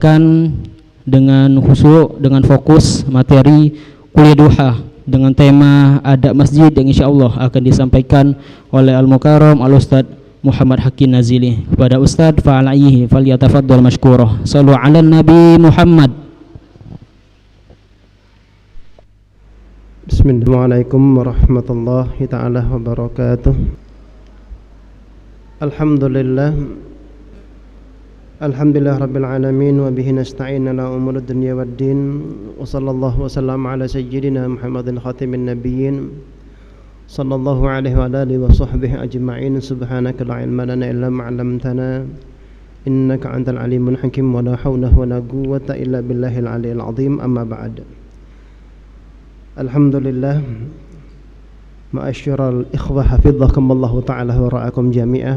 kan dengan khusyuk, dengan fokus materi kuliah duha dengan tema adab masjid yang insyaallah akan disampaikan oleh Al-Mukarram Al-Ustaz Muhammad Hakim Nazili. Kepada Ustaz fa'alaihi falyatafaddal mashkurah. Shallu 'alan Nabi Muhammad. Bismillahirrahmanirrahim warahmatullahi taala wabarakatuh. Alhamdulillah rabbil alamin wa bihi nasta'in ala umuri dunya waddin wa sallallahu wasallam ala sayyidina Muhammadin khatimin nabiyyin sallallahu alaihi wa alihi wa sahbihi ajma'in. Subhanaka la ilma lana illa ma 'allamtana innaka antal alimul hakim wa la hawla wa la quwwata illa billahil aliyyil azim. Amma ba'd. Alhamdulillah, ma'asyiral ikhwah hafidhakumullah ta'ala wa ra'akum jami'ah.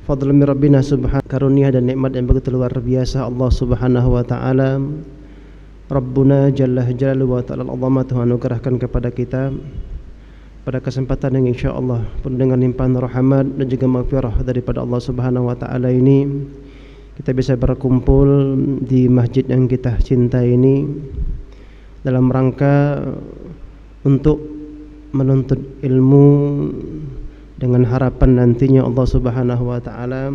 Fadl min Rabbina subhanahu, karunia dan nikmat yang begitu luar biasa Allah subhanahu wa ta'ala Rabbuna jalla jalaluhu wa ta'ala al-azamah anugerahkan kepada kita pada kesempatan yang insyaallah penuh dengan limpahan rahmat dan juga maghfirah daripada Allah subhanahu wa ta'ala ini, kita bisa berkumpul di masjid yang kita cintai ini dalam rangka untuk menuntut ilmu dengan harapan nantinya Allah subhanahu wa ta'ala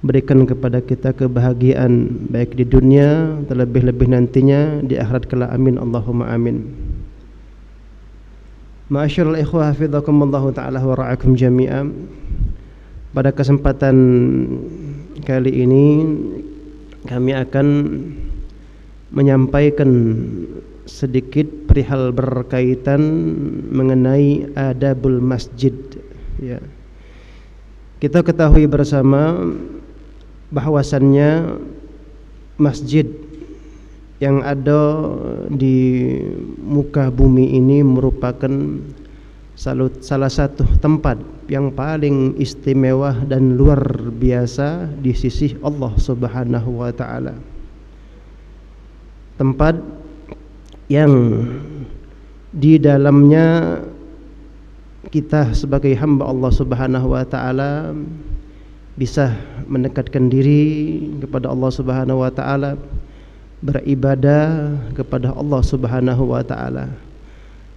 berikan kepada kita kebahagiaan baik di dunia terlebih-lebih nantinya di akhirat kelak. Amin Allahumma amin. Ma'asyiral ikhwah hafizakumullah ta'ala wa ra'akum jami'an. Pada kesempatan kali ini kami akan menyampaikan sedikit perihal berkaitan mengenai adabul masjid. Ya. Kita ketahui bersama bahwasannya masjid yang ada di muka bumi ini merupakan salah satu tempat yang paling istimewa dan luar biasa di sisi Allah Subhanahu wa ta'ala. Tempat yang di dalamnya kita sebagai hamba Allah Subhanahu wa ta'ala bisa mendekatkan diri kepada Allah Subhanahu wa ta'ala, beribadah kepada Allah Subhanahu wa ta'ala.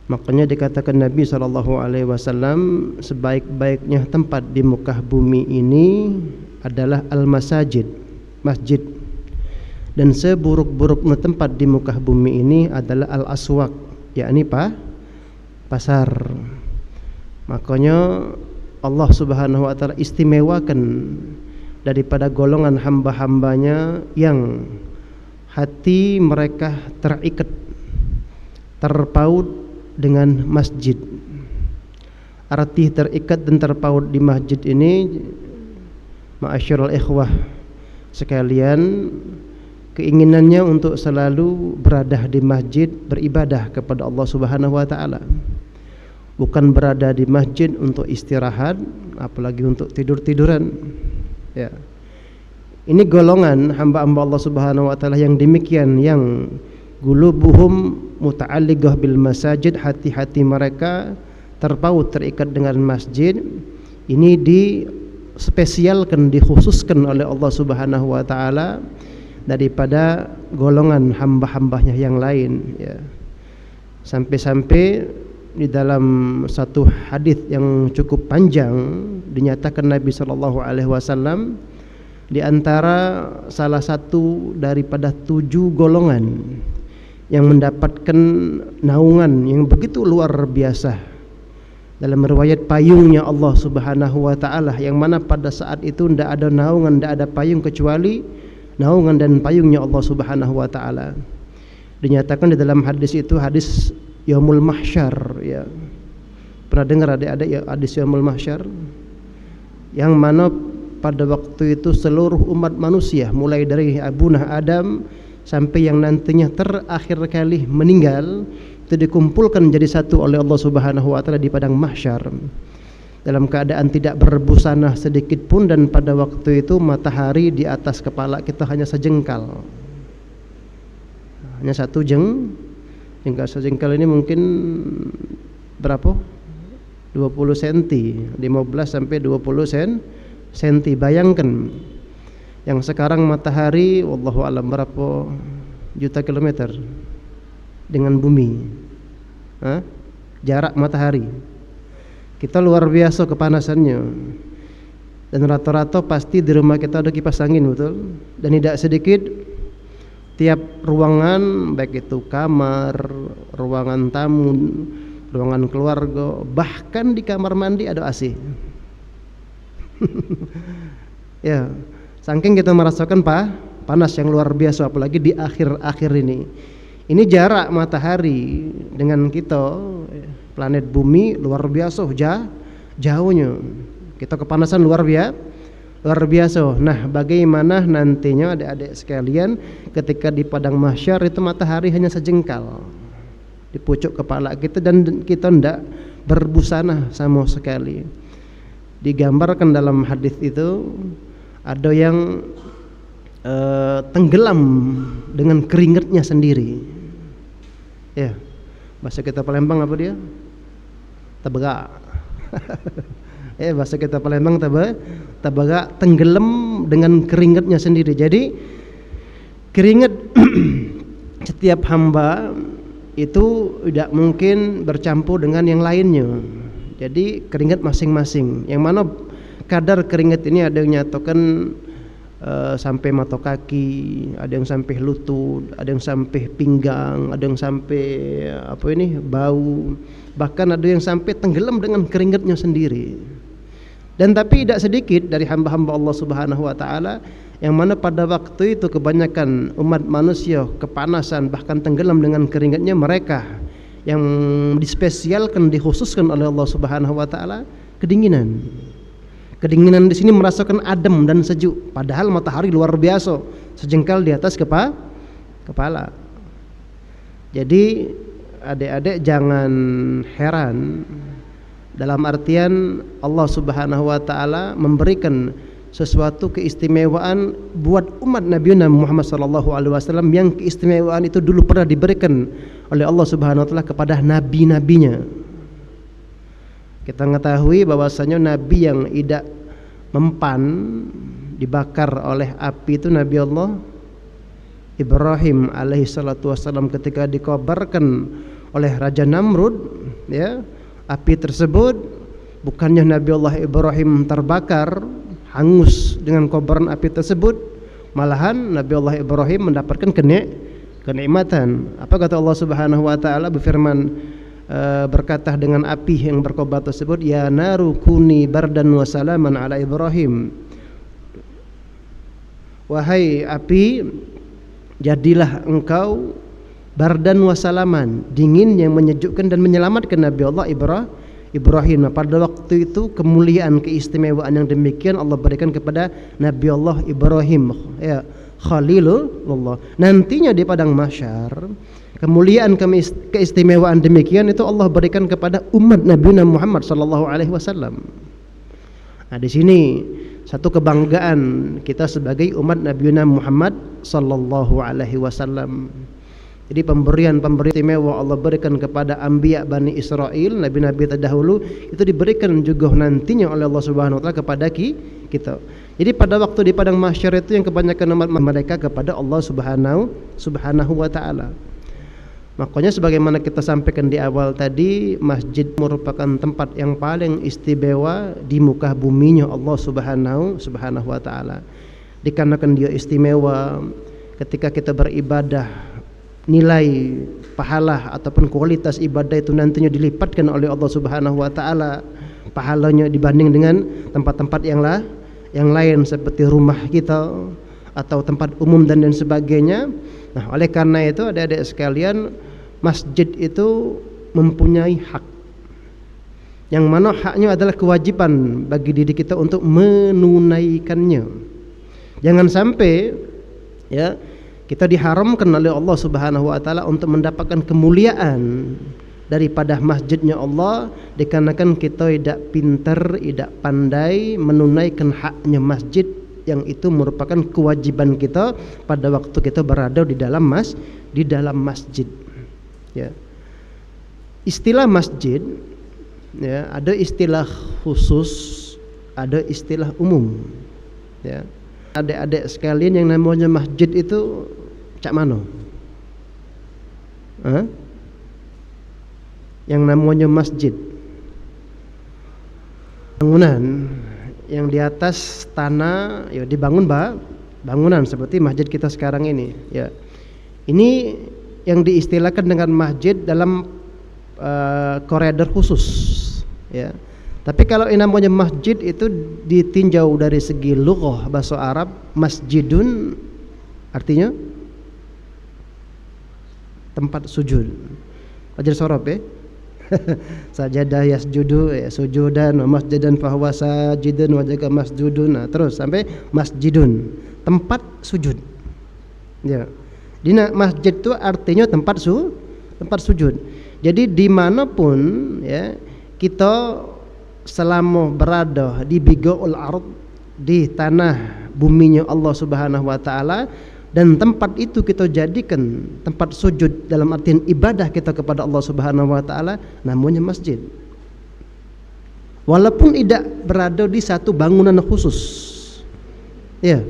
Makanya dikatakan Nabi SAW, sebaik-baiknya tempat di muka bumi ini adalah al-masajid, masjid. Dan seburuk-buruknya tempat di muka bumi ini adalah al-aswaq, yakni pasar. Makanya Allah Subhanahu wa ta'ala istimewakan daripada golongan hamba-hambanya yang hati mereka terikat, terpaut dengan masjid. Arti terikat dan terpaut di masjid ini, ma'asyiral ikhwah sekalian, keinginannya untuk selalu berada di masjid, beribadah kepada Allah Subhanahu wa ta'ala. Bukan berada di masjid untuk istirahat, apalagi untuk tidur-tiduran. Ya. Ini golongan hamba-hamba Allah Subhanahu wa ta'ala yang demikian, yang qulubuhum muta'alliqah bil masajid, hati-hati mereka terpaut, terikat dengan masjid. Ini dispesialkan, dikhususkan oleh Allah Subhanahu wa ta'ala daripada golongan hamba-hambanya yang lain, ya. Sampai-sampai di dalam satu hadis yang cukup panjang dinyatakan Nabi SAW di antara salah satu daripada 7 golongan yang mendapatkan naungan yang begitu luar biasa dalam riwayat payungnya Allah Subhanahu wa ta'ala, yang mana pada saat itu tidak ada naungan, tidak ada payung kecuali naungan dan payungnya Allah Subhanahu wa ta'ala. Dinyatakan di dalam hadis itu hadis Yaumul Mahsyar, ya. Pernah dengar ada ya hadis Yaumul Mahsyar? Yang mana pada waktu itu seluruh umat manusia mulai dari Abuna Adam sampai yang nantinya terakhir kali meninggal itu dikumpulkan jadi satu oleh Allah Subhanahu wa ta'ala di padang mahsyar dalam keadaan tidak berbusana sedikit pun, dan pada waktu itu matahari di atas kepala kita hanya sejengkal. Hanya satu jengkal sejengkal ini mungkin berapa? 20 cm, 15 sampai 20 cm. Bayangkan Yang sekarang matahari wallahu alam berapa juta kilometer dengan bumi. Jarak matahari. Kita luar biasa kepanasannya. Dan rata-rata pasti di rumah kita ada kipas angin, betul? Dan tidak sedikit tiap ruangan, baik itu kamar, ruangan tamu, ruangan keluarga, bahkan di kamar mandi ada AC. Ya, saking kita merasakan panas yang luar biasa, apalagi di akhir-akhir ini. Ini jarak matahari dengan kita, planet bumi, luar biasa jauhnya. Kita kepanasan luar biasa. Nah, bagaimana nantinya adik-adik sekalian ketika di padang mahsyar itu matahari hanya sejengkal di pucuk kepala kita dan kita tidak berbusana sama sekali. Digambarkan dalam hadis itu ada yang tenggelam dengan keringatnya sendiri. Ya, bahasa kita Palembang apa dia? Tebegak. Bahasa kita Palembang tebegak, tenggelam dengan keringatnya sendiri. Jadi keringat setiap hamba itu tidak mungkin bercampur dengan yang lainnya. Jadi keringat masing-masing. Yang mana kadar keringat ini ada yang nyatakan sampai mata kaki, ada yang sampai lutut, ada yang sampai pinggang, ada yang sampai bau, bahkan ada yang sampai tenggelam dengan keringatnya sendiri. Dan tapi tidak sedikit dari hamba-hamba Allah Subhanahu wa taala yang mana pada waktu itu kebanyakan umat manusia kepanasan bahkan tenggelam dengan keringatnya, mereka yang dispesialkan, dikhususkan oleh Allah Subhanahu wa taala kedinginan. Kedinginan di sini merasakan adem dan sejuk, padahal matahari luar biasa sejengkal di atas kepala. Jadi adik-adik jangan heran, dalam artian Allah Subhanahu wa taala memberikan sesuatu keistimewaan buat umat Nabi Muhammad sallallahu alaihi wasallam yang keistimewaan itu dulu pernah diberikan oleh Allah Subhanahu wa taala kepada nabi-nabinya. Kita mengetahui bahwasanya nabi yang tidak mempan dibakar oleh api itu Nabi Allah Ibrahim alaihi salatu wasallam. Ketika dikabarkan oleh Raja Namrud, ya, api tersebut bukannya Nabi Allah Ibrahim terbakar hangus dengan kobaran api tersebut, malahan Nabi Allah Ibrahim mendapatkan kenikmatan. Apa kata Allah Subhanahu wa taala berfirman, berkata dengan api yang berkobar tersebut, ya naru kuni bardan wa salaman ala Ibrahim, wahai api, jadilah engkau bardan wa salaman, dingin yang menyejukkan dan menyelamatkan Nabi Allah Ibrahim. Nah, pada waktu itu kemuliaan, keistimewaan yang demikian Allah berikan kepada Nabi Allah Ibrahim, ya, Khalilullah. Nantinya di padang mahsyar kemuliaan, keistimewaan demikian itu Allah berikan kepada umat Nabi Muhammad sallallahu alaihi wasallam. Nah, di sini satu kebanggaan kita sebagai umat Nabi Muhammad sallallahu alaihi wasallam. Jadi pemberian istimewa Allah berikan kepada anbiya Bani Israel, nabi-nabi terdahulu, itu diberikan juga nantinya oleh Allah Subhanahu wa taala kepada kita. Jadi pada waktu di padang mahsyar itu yang kebanyakan umat mereka kepada Allah Subhanahu wa taala. Makanya sebagaimana kita sampaikan di awal tadi, masjid merupakan tempat yang paling istimewa di muka buminya Allah Subhanahu wa taala. Dikarenakan dia istimewa, ketika kita beribadah, nilai pahala ataupun kualitas ibadah itu nantinya dilipatkan oleh Allah Subhanahu wa taala pahalanya dibanding dengan tempat-tempat yang lain seperti rumah kita atau tempat umum dan sebagainya. Nah, oleh karena itu adik-adik sekalian, masjid itu mempunyai hak, yang mana haknya adalah kewajiban bagi diri kita untuk menunaikannya. Jangan sampai, ya, kita diharamkan oleh Allah Subhanahu wa taala untuk mendapatkan kemuliaan daripada masjidnya Allah dikarenakan kita tidak pintar, tidak pandai menunaikan haknya masjid, yang itu merupakan kewajiban kita pada waktu kita berada di dalam masjid. Ya. Istilah masjid, ya, ada istilah khusus, ada istilah umum. Ya. Adik-adik sekalian, yang namanya masjid itu cak mano? Yang namanya masjid, bangunan yang di atas tanah ya dibangun bangunan seperti masjid kita sekarang ini ya. Ini yang diistilahkan dengan masjid dalam koridor khusus ya. Tapi kalau yang namanya masjid itu ditinjau dari segi lughah bahasa Arab, masjidun artinya tempat sujud. Ajar sorob ya. Sajadah yasjudu ya, sujudan, wa masjidan fahuwa sajidun wa jaga masjudun. Nah, terus sampai masjidun, tempat sujud. Ya. Dina masjid itu artinya tempat sujud. Jadi dimanapun ya kita selama berada di bigaul ard, di tanah buminya Allah Subhanahu wa taala, dan tempat itu kita jadikan tempat sujud dalam artian ibadah kita kepada Allah Subhanahu wa taala, namanya masjid. Walaupun tidak berada di satu bangunan khusus. Ya.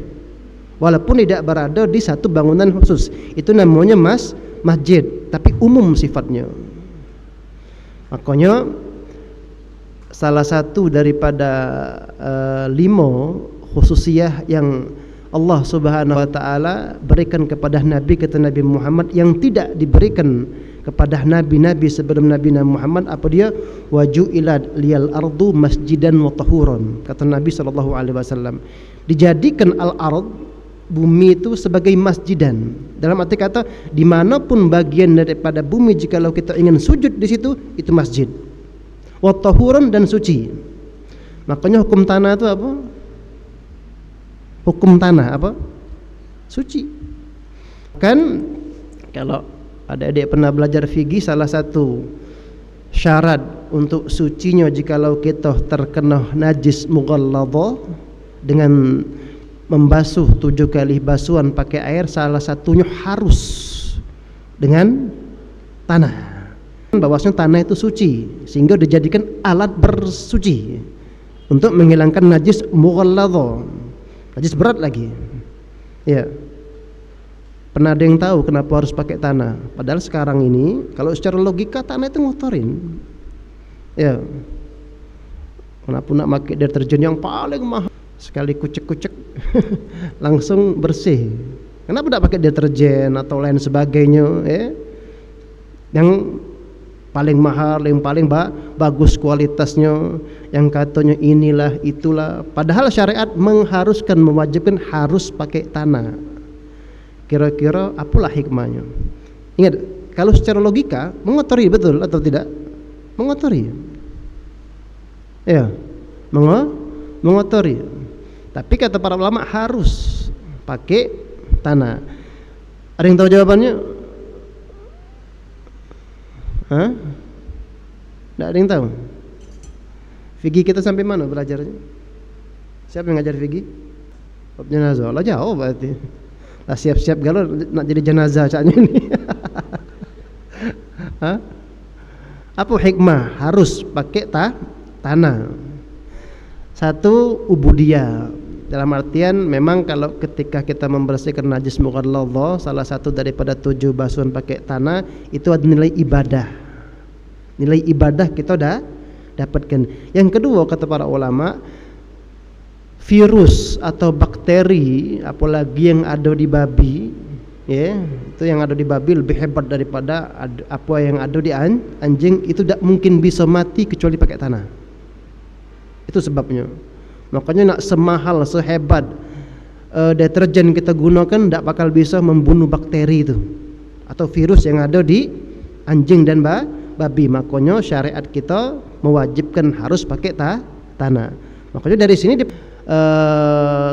Walaupun tidak berada di satu bangunan khusus, itu namanya masjid, tapi umum sifatnya. Makanya salah satu daripada 5 khususiyah yang Allah Subhanahu wa taala berikan kepada Nabi, kata Nabi Muhammad, yang tidak diberikan kepada nabi-nabi sebelum Nabi Muhammad, apa dia? Waju'ilad liyal ardu masjidan wa tahuran. Kata Nabi sallallahu alaihi wasallam, dijadikan al-ard, bumi itu sebagai masjidan. Dalam arti kata dimanapun bagian daripada bumi, jikalau kita ingin sujud di situ, itu masjid. Wa tahuran, dan suci. Makanya hukum tanah itu apa? Hukum tanah apa? Suci. Kan kalau adik-adik pernah belajar fikih, salah satu syarat untuk sucinya jikalau kita terkena najis mughalladha dengan membasuh 7 kali basuhan pakai air, salah satunya harus dengan tanah. Bahwasanya tanah itu suci, sehingga dijadikan alat bersuci untuk menghilangkan najis mughalladha, najis berat lagi. Ya. Pernah ada yang tahu kenapa harus pakai tanah? Padahal sekarang ini kalau secara logika tanah itu ngotorin. Ya. Kenapa nak pakai deterjen yang paling mahal? Sekali kucek-kucek langsung bersih. Kenapa tidak pakai deterjen atau lain sebagainya? Yang paling mahal, yang paling bagus kualitasnya, yang katanya inilah itulah. Padahal syariat mengharuskan, mewajibkan harus pakai tanah. Kira-kira apalah hikmahnya? Ingat, kalau secara logika mengotori, betul atau tidak? Mengotori. Ya, mengotori. Tapi kata para ulama harus pakai tanah. Ada yang tahu jawabannya? Hah? Tidak ada yang tahu. Fikih kita sampai mana belajarnya? Siapa yang ngajar fikih? Bab jenazah. Lah jauh berarti. Lah siap-siap galau nak jadi jenazah caknya ini. Hah? Apa hikmah harus pakai tanah? Satu, ubudiyah. Dalam artian memang kalau ketika kita membersihkan najis mughalladha, salah satu daripada 7 basuhan pakai tanah, itu ada nilai ibadah. Nilai ibadah kita dah dapatkan. Yang kedua, kata para ulama, virus atau bakteri apalagi yang ada di babi, ya, itu yang ada di babi lebih hebat daripada apa yang ada di anjing. Itu tidak mungkin bisa mati kecuali pakai tanah. Itu sebabnya. Makanya nak semahal, sehebat deterjen kita gunakan, tidak bakal bisa membunuh bakteri itu atau virus yang ada di anjing dan babi. Makanya syariat kita mewajibkan harus pakai tanah. Makanya dari sini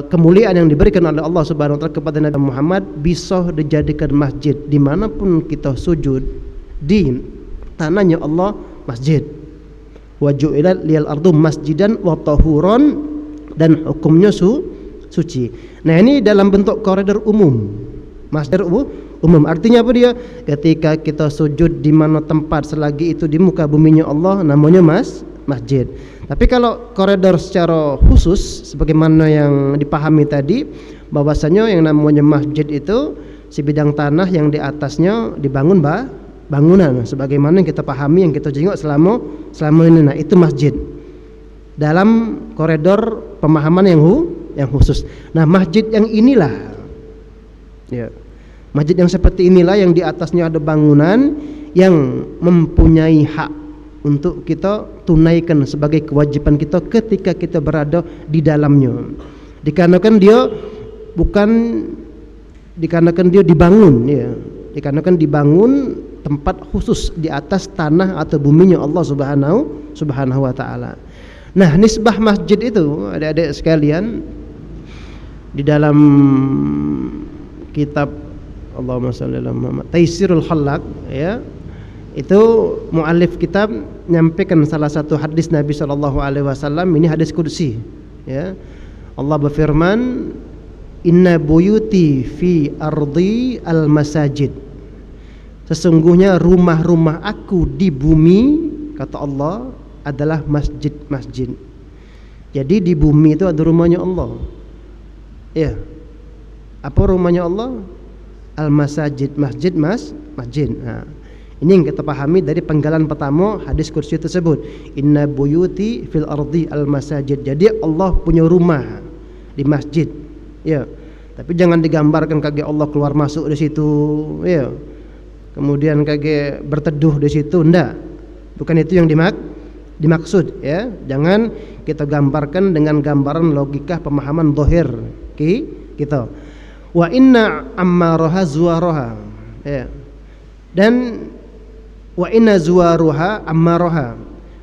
kemuliaan yang diberikan oleh Allah Subhanahu wa taala kepada Nabi Muhammad bisa dijadikan masjid. Dimanapun kita sujud di tanahnya Allah, masjid. Wa ju'ilal liyal ardu masjidan wa tahuran, dan hukumnya suci. Nah, ini dalam bentuk koridor umum. Masjid umum artinya apa dia? Ketika kita sujud di mana tempat selagi itu di muka buminya Allah, namanya masjid. Tapi kalau koridor secara khusus sebagaimana yang dipahami tadi, bahwasanya yang namanya masjid itu sebidang tanah yang di atasnya dibangun bangunan sebagaimana yang kita pahami, yang kita jenguk selama ini. Nah, itu masjid dalam koridor pemahaman yang khusus. Nah, masjid yang inilah, ya, masjid yang seperti inilah yang di atasnya ada bangunan yang mempunyai hak untuk kita tunaikan sebagai kewajiban kita ketika kita berada di dalamnya. Dikarenakan dia dibangun, ya, dikarenakan dibangun tempat khusus di atas tanah atau buminya Allah Subhanahu wa taala. Nah, nisbah masjid itu adik-adik sekalian di dalam kitab Allahumma shalli ala Muhammad Taisirul Khallaq, ya, itu muallif kitab nyampaikan salah satu hadis Nabi sallallahu alaihi wasallam. Ini hadis qudsi, ya. Allah berfirman, "Inna buyuti fi ardi al-masajid." Sesungguhnya rumah-rumah aku di bumi, kata Allah, adalah masjid-masjid. Jadi di bumi itu ada rumahnya Allah. Ya. Apa rumahnya Allah? Al-masajid, masjid. Nah, ini yang kita pahami dari penggalan pertama hadis kursi tersebut. Inna buyuti fil ardi al-masajid. Jadi Allah punya rumah di masjid. Ya. Tapi jangan digambarkan kaki Allah keluar masuk di situ, ya. Kemudian kaki berteduh di situ, enggak. Bukan itu yang dimaksud, ya. Jangan kita gambarkan dengan gambaran logika pemahaman zahir kita. Wa inna ammaraha zuwaraha, ya. Dan wa inna zuwaruha ammaraha,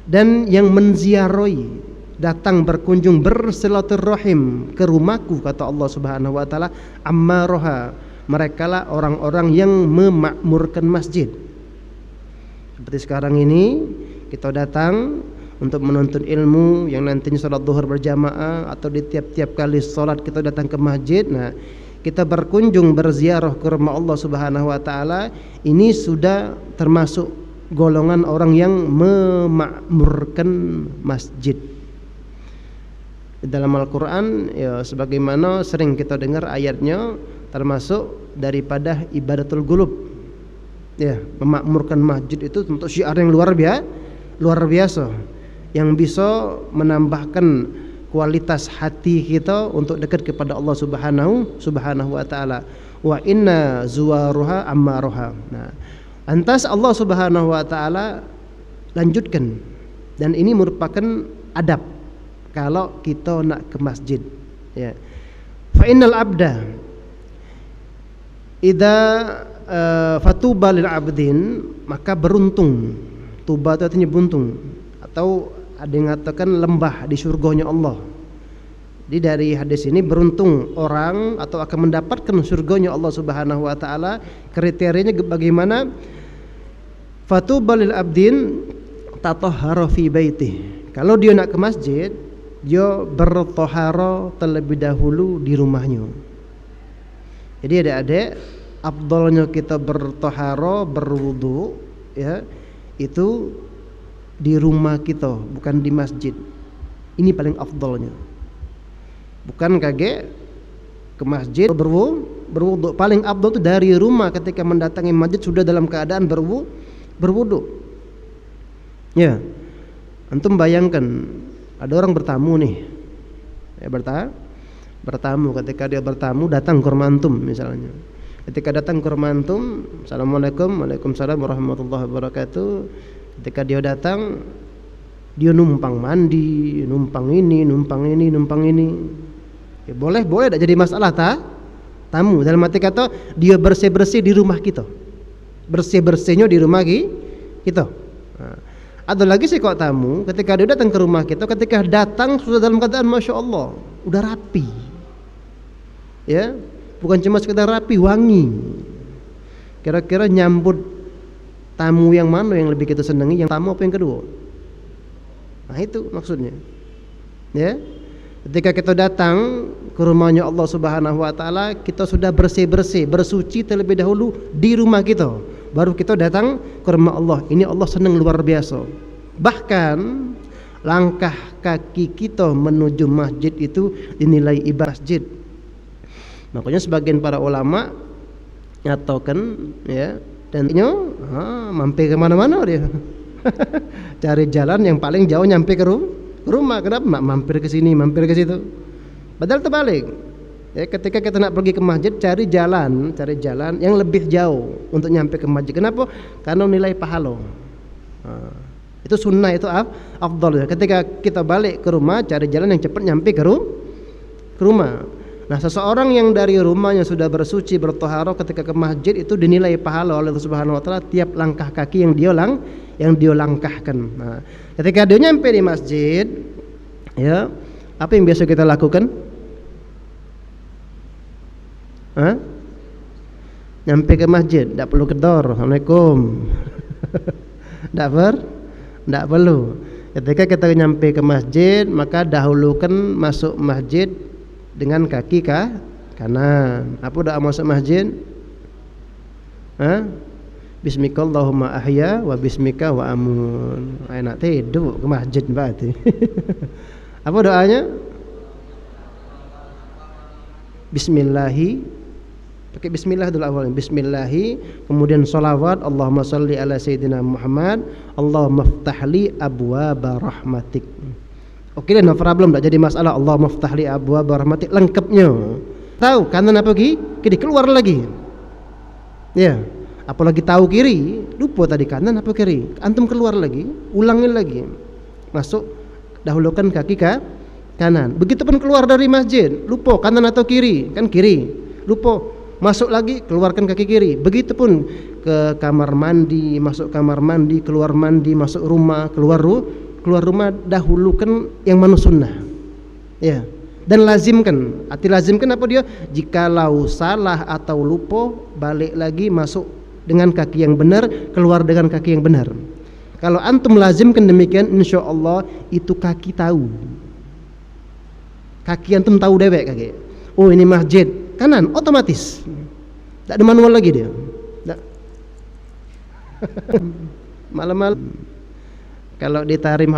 dan yang menziarahi, datang berkunjung bersilaturahim ke rumahku, kata Allah Subhanahu wa taala, ammaraha, merekalah orang-orang yang memakmurkan masjid. Seperti sekarang ini kita datang untuk menuntut ilmu yang nantinya salat zuhur berjamaah, atau di tiap-tiap kali salat kita datang ke masjid. Nah, kita berkunjung berziarah ke rumah Allah Subhanahu wa taala, ini sudah termasuk golongan orang yang memakmurkan masjid. Dalam Al-Qur'an, ya, sebagaimana sering kita dengar ayatnya, termasuk daripada ibadatul qulub. Ya, memakmurkan masjid itu untuk syiar yang luar biasa yang bisa menambahkan kualitas hati kita untuk dekat kepada Allah Subhanahu wa taala. Wa inna zuwaruha ammaruha. Nah, lantas Allah Subhanahu wa taala lanjutkan, dan ini merupakan adab kalau kita nak ke masjid, ya. Fa innal abda idza fatuba lil abdin, maka beruntung. Tuba itu artinya buntung, atau ada yang mengatakan lembah di surganya Allah. Jadi dari hadis ini, beruntung orang atau akan mendapatkan surganya Allah Subhanahu wa taala. Kriterianya bagaimana? Fatuba lil abdin tatahhara fi baitih. Kalau dia nak ke masjid, dia bertohara terlebih dahulu di rumahnya. Jadi adik-adik, afdalnya kita bertohara, berwudu, ya, itu di rumah kita, bukan di masjid. Ini paling afdalnya. Bukan kage ke masjid berwudu. Paling afdal itu dari rumah, ketika mendatangi masjid sudah dalam keadaan berwudu. Ya. Antum bayangkan, ada orang bertamu nih, ya, bertamu. Ketika dia bertamu, datang ke rumah antum misalnya. Ketika datang ke rumah antum, assalamualaikum, waalaikumsalam warahmatullahi wabarakatuh. Ketika dia datang, dia numpang mandi, numpang ini. Ya, boleh tak jadi masalah tamu. Dalam arti kata, dia bersih-bersih di rumah kita, bersih-bersihnya di rumah kita. Nah, ada lagi sih kok tamu, ketika dia datang ke rumah kita, ketika datang sudah dalam keadaan masya Allah, udah rapi, ya, bukan cuma sekedar rapi, wangi. Kira-kira nyambut tamu yang mana yang lebih kita senangi, yang tamu apa yang kedua? Nah, itu maksudnya, ya. Ketika kita datang ke rumahnya Allah Subhanahu wa taala, kita sudah bersih-bersih, bersuci terlebih dahulu di rumah kita, baru kita datang ke rumah Allah. Ini Allah senang luar biasa. Bahkan langkah kaki kita menuju masjid itu dinilai ibadah masjid. Makanya sebagian para ulama nyatakan ya, dan mampir kemana-mana dia. Cari jalan yang paling jauh nyampe ke rumah. Kenapa? Mampir ke sini, mampir ke situ. Padahal terbalik. Ya, ketika kita nak pergi ke masjid, cari jalan yang lebih jauh untuk nyampe ke masjid. Kenapa? Karena nilai pahala. Itu sunnah, itu afdal. Ketika kita balik ke rumah, cari jalan yang cepat nyampe ke rumah. Nah, seseorang yang dari rumahnya sudah bersuci, bertoharo, ketika ke masjid itu dinilai pahala oleh Allah Subhanahu wa taala tiap langkah kaki yang dia langkahkan. Nah, ketika dia nyampe di masjid, ya, apa yang biasa kita lakukan? Nyampe ke masjid, tidak perlu kedor, assalamualaikum. Tidak perlu. Ketika kita nyampe ke masjid, maka dahulukan masuk masjid dengan kaki kanan. Apa doa masuk masjid? Bismikallahumma ahya wa bismika wa amun. Enak tidur ke masjid berarti. Apa doanya? Bismillahi. Pakai bismillah dulu awalnya. Bismillahi, kemudian sholawat, Allahumma sholli ala sayyidina Muhammad, Allahumma ftahli abwaba rahmatik. Oke, no problem, tak jadi masalah. Allahumma ftahli abwaba rahmatik, lengkapnya. Tahu kanan apa kiri, keluar lagi. Ya, apalagi tahu kiri, lupa tadi kanan apa kiri. Antum keluar lagi, ulangin lagi. Masuk, dahulukan kaki kanan. Begitupun keluar dari masjid, lupa kanan atau kiri, kan kiri. Lupa. Masuk lagi, keluarkan kaki kiri. Begitupun ke kamar mandi, masuk kamar mandi, keluar mandi, masuk rumah, keluar rumah, dahulukan yang mana sunnah. Ya. Dan lazimkan. Arti lazimkan apa dia? Jikalau salah atau lupa, balik lagi masuk dengan kaki yang benar, keluar dengan kaki yang benar. Kalau antum lazimkan demikian, insyaallah itu kaki tahu. Kaki antum tahu dewek kaki. Oh, ini masjid kanan, otomatis. Tak ada manual lagi dia. Malam-malam kalau ditarim